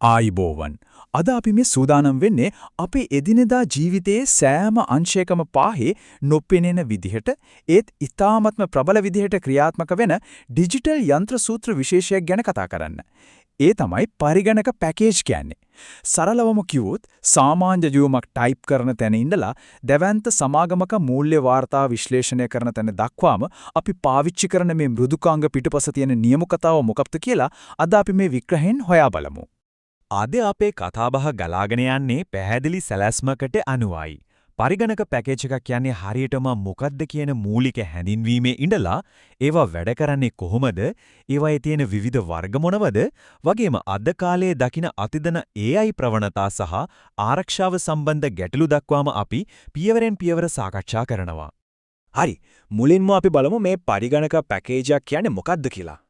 ආයිබෝවන්. අද අපි මේ සූදානම් වෙන්නේ අපේ එදිනෙදා ජීවිතයේ සෑම අංශයකම පාහේ නොපෙනෙන විදිහට ඒත් ඊ타ත්ම ප්‍රබල විදිහට ක්‍රියාත්මක වෙන ඩිජිටල් යන්ත්‍ර සූත්‍ර විශේෂයක් ගැන කතා කරන්න. ඒ තමයි පරිගණක පැකේජ් කියන්නේ. සරලවම කිව්වොත් සාමාන්‍ය ජීවමක් ටයිප් කරන තැන ඉඳලා දැවැන්ත සමාගමක මූල්‍ය වාර්තා විශ්ලේෂණය කරන තැන දක්වාම අපි පාවිච්චි කරන මේ මෘදුකාංග පිටුපස තියෙන නියම කතාව මොකක්ද කියලා අද අපි මේ විග්‍රහයෙන් හොයා බලමු. අද අපේ කතාබහ ගලාගෙන යන්නේ පැහැදිලි සැලැස්මකට අනුවයි. පරිගණක පැකේජ් එකක් කියන්නේ හරියටම මොකක්ද කියන මූලික හැඳින්වීමේ ඉඳලා ඒවා වැඩ කරන්නේ කොහොමද? ඒවායේ තියෙන විවිධ වර්ග මොනවද? වගේම අද කාලයේ දකින අතිදන AI ප්‍රවණතා සහ ආරක්ෂාව සම්බන්ධ ගැටලු දක්වාම අපි පියවරෙන් පියවර සාකච්ඡා කරනවා. හරි. මුලින්ම අපි බලමු මේ පරිගණක පැකේජ් එක කියන්නේ මොකක්ද කියලා.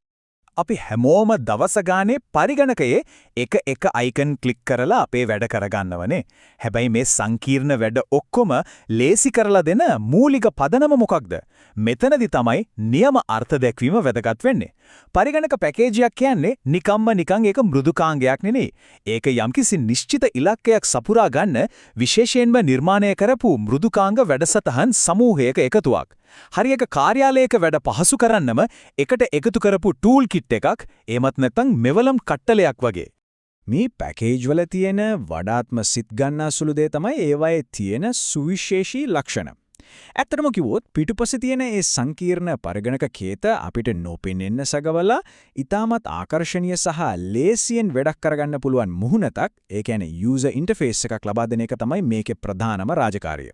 අපි හැමෝම දවස ගානේ පරිගණකයේ එක අයිකන් ක්ලික් කරලා අපේ වැඩ කරගන්නවනේ. හැබැයි මේ සංකීර්ණ වැඩ ඔක්කොම ලේසි කරලා දෙන මූලික පදනම මොකක්ද? මෙතනදි තමයි නියම අර්ථ දැක්වීම වැදගත් වෙන්නේ. පරිගණක පැකේජ් එකක් කියන්නේ නිකන් ඒක මෘදුකාංගයක් නෙවෙයි. ඒක යම්කිසි නිශ්චිත ඉලක්කයක් සපුරා ගන්න විශේෂයෙන්ම නිර්මාණය කරපු මෘදුකාංග වැඩසටහන් සමූහයක එකතුවක්. හරියක කාර්යාලයක වැඩ පහසු කරන්නම එකට එකතු කරපු ටූල් කිට් එකක් එමත් නැත්නම් මෙවලම් කට්ටලයක් වගේ. මේ පැකේජ් වල තියෙන වඩාත්ම සිත් ගන්නා සුළු දේ තමයි ඒවායේ තියෙන සුවිශේෂී ලක්ෂණ. ඇත්තටම කිව්වොත් පිටුපසේ තියෙන ඒ සංකීර්ණ පරිගණක කේත අපිට නොපෙනෙන්න සගවලා ඊටමත් ආකර්ශනීය සහ ලේසියෙන් වැඩක් කරගන්න පුළුවන් මුහුණතක්, ඒ කියන්නේ යූසර් ඉන්ටර්ෆේස් එකක් ලබා දෙන එක තමයි මේකේ ප්‍රධානම රාජකාරිය.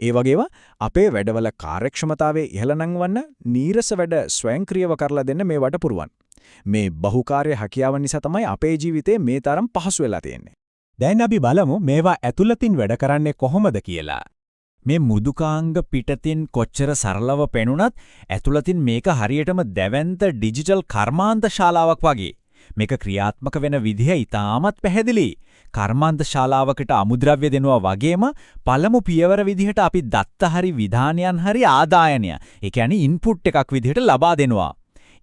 ඒ වගේම අපේ වැඩවල කාර්යක්ෂමතාවයේ ඉහළ නංවන්න නීරස වැඩ ස්වයංක්‍රීයව කරලා දෙන්න මේවට පුරුවන්. මේ බහුකාර්ය හැකියාව නිසා තමයි අපේ ජීවිතේ මේ තරම් පහසු වෙලා තියෙන්නේ. දැන් අපි බලමු මේවා ඇතුළතින් වැඩ කරන්නේ කොහොමද කියලා. මේ මෘදුකාංග පිටතින් කොච්චර සරලව පෙනුනත් ඇතුළතින් මේක හරියටම දැවැන්ත ඩිජිටල් කර්මාන්ත ශාලාවක් වගේ. මේක ක්‍රියාත්මක වෙන විදිහ ඉතාමත් පැහැදිලි. කර්මාන්ත ශාලාවකට අමුද්‍රව්‍ය දෙනවා වගේම පළමු පියවර විදිහට අපි දත්ත හරි විධානයන් හරි ආදායනය, ඒ කියන්නේ ඉන්පුට් එකක් විදිහට ලබා දෙනවා.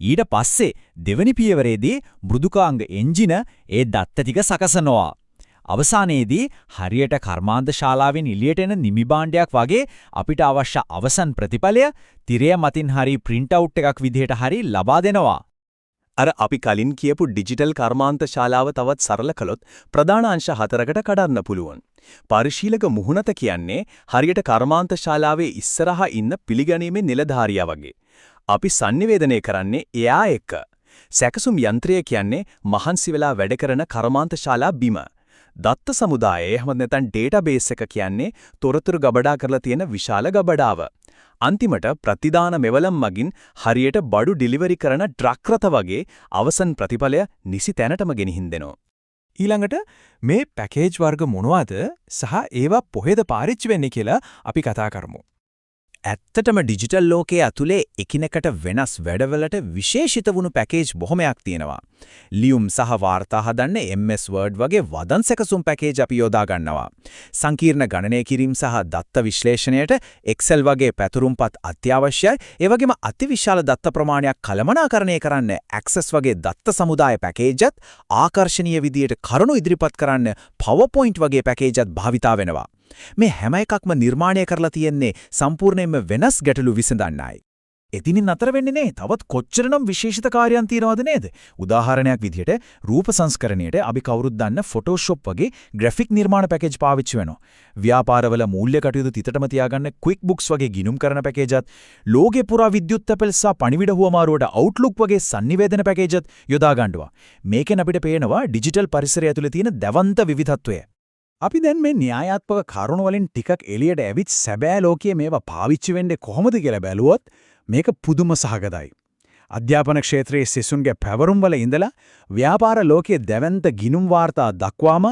ඊට පස්සේ දෙවෙනි පියවරේදී මෘදුකාංග එන්ජින ඒ දත්ත ටික සකසනවා. අවසානයේදී හරියට කර්මාන්ත ශාලාවෙන් එළියට එන නිමි භාණ්ඩයක් වගේ අපිට අවශ්‍ය අවසන් ප්‍රතිඵලය තිරය මතින් හරි print out එකක් විදිහට හරි ලබා දෙනවා. අර අපි කලින් කියපු ඩිජිටල් කර්මාන්ත ශාලාව තවත් සරල කළොත් ප්‍රධාන අංශ 4කට කඩන්න පුළුවන්. පරිශීලක මුහුණත කියන්නේ හරියට කර්මාන්ත ශාලාවේ ඉස්සරහා ඉන්න පිළිගැනීමේ නිලධාරියා වගේ. අපි sannivedanaya කරන්නේ එයා එක්ක. සැකසුම් යන්ත්‍රය කියන්නේ මහන්සි වෙලා වැඩ කරන කර්මාන්ත ශාලා බිම. දත්ත සමුදාය එහෙම නැත්නම් ඩේටාබේස් එක කියන්නේ තොරතුරු ගබඩා කරලා තියෙන විශාල ගබඩාව. අන්තිමට ප්‍රතිදාන මෙවලම් මගින් හරියට බඩු ඩිලිවරි කරන ට්‍රක් රථ වගේ අවසන් ප්‍රතිඵලය නිසි තැනටම ගෙනihin දෙනවා. ඊළඟට මේ පැකේජ් වර්ග මොනවද සහ ඒවා කොහෙද පාරිච්චි වෙන්නේ කියලා අපි කතා කරමු. ඇත්තටම ඩිජිටල් ලෝකයේ ඇතුලේ එකිනෙකට වෙනස් වැඩවලට විශේෂිත වුණු පැකේජ් බොහොමයක් තියෙනවා. ලියුම් සහ වාර්තා හදන්න MS Word වගේ වදන් සැකසුම් පැකේජ් අපි යොදා ගන්නවා. සංකීර්ණ ගණනය කිරීම සහ දත්ත විශ්ලේෂණයට Excel වගේ පැතුරුම්පත් අත්‍යවශ්‍යයි. ඒ වගේම අතිවිශාල දත්ත ප්‍රමාණයක් කළමනාකරණය කරන්න Access වගේ දත්ත සමුදාය පැකේජත් ආකර්ශනීය විදියට කරුණු ඉදිරිපත් කරන්න PowerPoint වගේ පැකේජත් භාවිතා වෙනවා. මේ හැම එකක්ම නිර්මාණය කරලා තියෙන්නේ සම්පූර්ණයෙන්ම වෙනස් ගැටලු විසඳන්නයි. එදිනින් අතර වෙන්නේ නේ තවත් කොච්චරනම් විශේෂිත කාර්යයන් තියනවද නේද? උදාහරණයක් විදිහට රූප සංස්කරණයට අපි කවුරුත් දන්න Photoshop වගේ ග්‍රැෆික් නිර්මාණ පැකේජ් පාවිච්චි වෙනවා. ව්‍යාපාරවල මූල්‍ය කටයුතු තිතටම තියාගන්න QuickBooks වගේ ගිණුම් කරන පැකේජත්, ලෝකේ පුරා විද්‍යුත් තැපෙල් සහ පණිවිඩ හුවමාරුවට Outlook වගේ sannivedana පැකේජත් යොදා ගන්නවා. මේකෙන් අපිට පේනවා ඩිජිටල් පරිසරය ඇතුලේ තියෙන දවන්ත විවිධත්වය. අපි දැන් මේ න්‍යායාත්මක කරුණු වලින් ටිකක් එළියට ඇවිත් සැබෑ ලෝකයේ මේවා පාවිච්චි වෙන්නේ කොහොමද කියලා බැලුවොත් මේක පුදුම සහගතයි. අධ්‍යාපන ක්ෂේත්‍රයේ සිසුන්ගේ පැවරුම් වල ඉඳලා ව්‍යාපාර ලෝකයේ දැවැන්ත ගිණුම් වාර්තා දක්වාම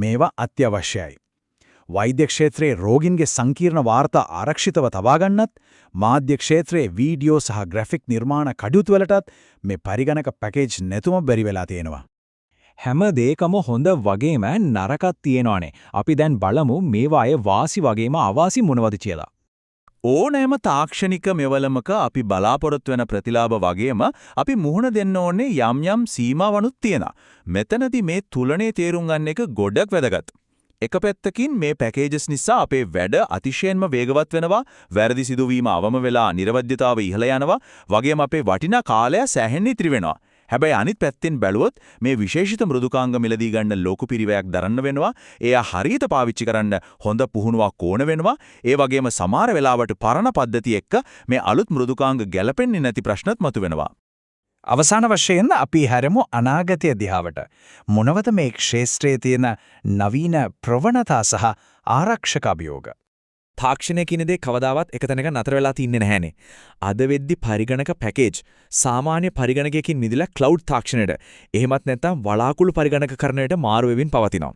මේවා අත්‍යවශ්‍යයි. වෛද්‍ය ක්ෂේත්‍රයේ රෝගීන්ගේ සංකීර්ණ වාර්තා ආරක්ෂිතව තබා ගන්නත්, මාධ්‍ය ක්ෂේත්‍රයේ වීඩියෝ සහ ග්‍රැෆික් නිර්මාණ කටයුතු වලටත් මේ පරිගණක පැකේජ් නැතුම බැරි වෙලා තියෙනවා. හැම දෙයකම හොඳ වගේම නරකක් තියෙනවානේ. අපි දැන් බලමු මේවායේ වාසි වගේම අවාසි මොනවද කියලා. ඕනෑම තාක්ෂණික මෙවලමක අපි බලාපොරොත්තු වෙන ප්‍රතිලාභ වගේම අපි මුහුණ දෙන්න ඕනේ යම් යම් සීමාවනුත් තියෙනවා. මෙතනදී මේ තුලනේ තේරුම් ගන්න එක ගොඩක් වැදගත්. එක පැත්තකින් මේ පැකේජස් නිසා අපේ වැඩ අතිශයින්ම වේගවත් වෙනවා, වැරදි සිදුවීම අවම වෙලා නිර්වද්‍යතාව ඉහළ යනවා, වගේම අපේ වටිනා කාලය සෑහෙන්න ඉතිරි වෙනවා. හැබැයි අනිත් පැත්තෙන් බැලුවොත් මේ විශේෂිත මෘදුකාංග මිලදී ගන්න ලොකු පිරිවැයක් දරන්න වෙනවා. එය හරියට පාවිච්චි කරන්න හොඳ පුහුණුවක් ඕන වෙනවා. ඒ වගේම සමහර වෙලාවට පරණ පද්ධති එක්ක මේ අලුත් මෘදුකාංග ගැලපෙන්නේ නැති ප්‍රශ්නත් මතුවෙනවා. අවසාන වශයෙන් අපි හැරමු අනාගතය දිහාවට. මොනවද මේ ක්ෂේත්‍රයේ තියෙන නවීන ප්‍රවණතා සහ ආරක්ෂක අභියෝග? තාක්ෂණය කියන දේ කවදාවත් එක තැනක නතර වෙලා තින්නේ නැහැනේ. අද වෙද්දි පරිගණක පැකේජ් සාමාන්‍ය පරිගණකයකින් මිදලා ක්ලවුඩ් තාක්ෂණයට එහෙමත් නැත්නම් වලාකුළු පරිගණකකරණයට මාරු වෙමින් පවතිනවා.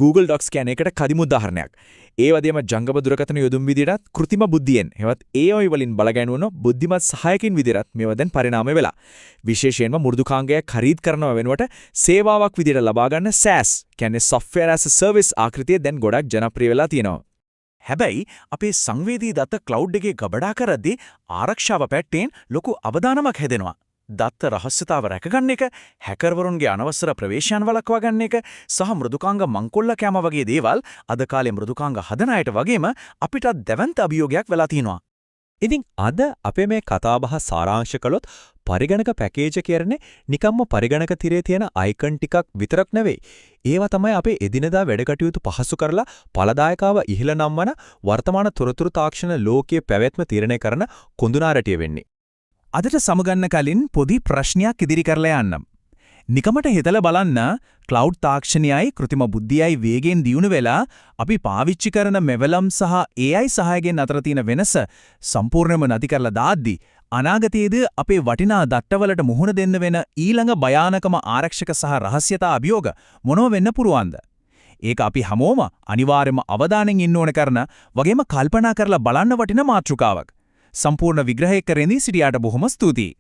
Google Docs කියන එකට කදිම උදාහරණයක්. ඒ වගේම ජංගම දුරකථන යොදුන් විදිහටත් කෘත්‍රිම බුද්ධියෙන් හෙවත් AI වලින් බලගැන්වුණු බුද්ධිමත් සහායකින් විදිහට මේවා දැන් පරිණාමය වෙලා. විශේෂයෙන්ම මෘදුකාංගයක් ಖರೀද කරනව වෙනුවට සේවාවක් විදිහට ලබා ගන්න SaaS කියන්නේ software as a service ආකෘතිය දැන් ගොඩක් ජනප්‍රිය වෙලා තියෙනවා. හැබැයි අපේ සංවේදී දත්ත ක්ලවුඩ් එකේ ගබඩා කරද්දී ආරක්ෂාව පැත්තෙන් ලොකු අවධානමක් හැදෙනවා. දත්ත රහස්‍යතාව රැකගන්න එක, හැකර්වරුන්ගේ අනවසර ප්‍රවේශයන් වළක්වා ගන්න එක සහ මෘදුකාංග මංකොල්ල කැම වගේ දේවල් අද කාලේ මෘදුකාංග හදන අයට වගේම අපිටත් දැවන්ත අභියෝගයක් වෙලා තියෙනවා. ඉතින් අද අපේ මේ කතාබහ සාරාංශ කළොත් පරිගණක පැකේජ් කියන්නේ නිකම්ම පරිගණක තිරේ තියෙන අයිකන් ටිකක් විතරක් නෙවෙයි. ඒවා තමයි අපේ එදිනදා වැඩ කටයුතු පහසු කරලා ඵලදායකව ඉහළ නම්වන වර්තමාන තොරතුරු තාක්ෂණ ලෝකයේ පැවැත්ම තීරණය කරන කොඳුනාරටිය වෙන්නේ. අදට සමුගන්න කලින් පොඩි ප්‍රශ්නයක් ඉදිරි කරලා යන්නම්. නිකමට හිතලා බලන්න ක්ලවුඩ් තාක්ෂණයයි කෘත්‍රිම බුද්ධියයි වේගෙන් දියුණු වෙලා අපි පාවිච්චි කරන මෙවලම් සහ AI සහායයෙන් අතර තියෙන වෙනස සම්පූර්ණයෙන්ම නැති කරලා දාද්දි අනාගතයේදී අපේ වටිනා දත්තවලට මුහුණ දෙන්න වෙන ඊළඟ භයානකම ආරක්ෂක සහ රහස්‍යතා අභියෝග මොනව වෙන්න පුරවන්ද? ඒක අපි හැමෝම අනිවාර්යයෙන්ම අවධානයෙන් ඉන්න ඕන කරන වගේම කල්පනා කරලා බලන්න වටින මාතෘකාවක්. සම්පූර්ණ විග්‍රහය කරෙන්දී සිටියාට බොහොම ස්තුතියි.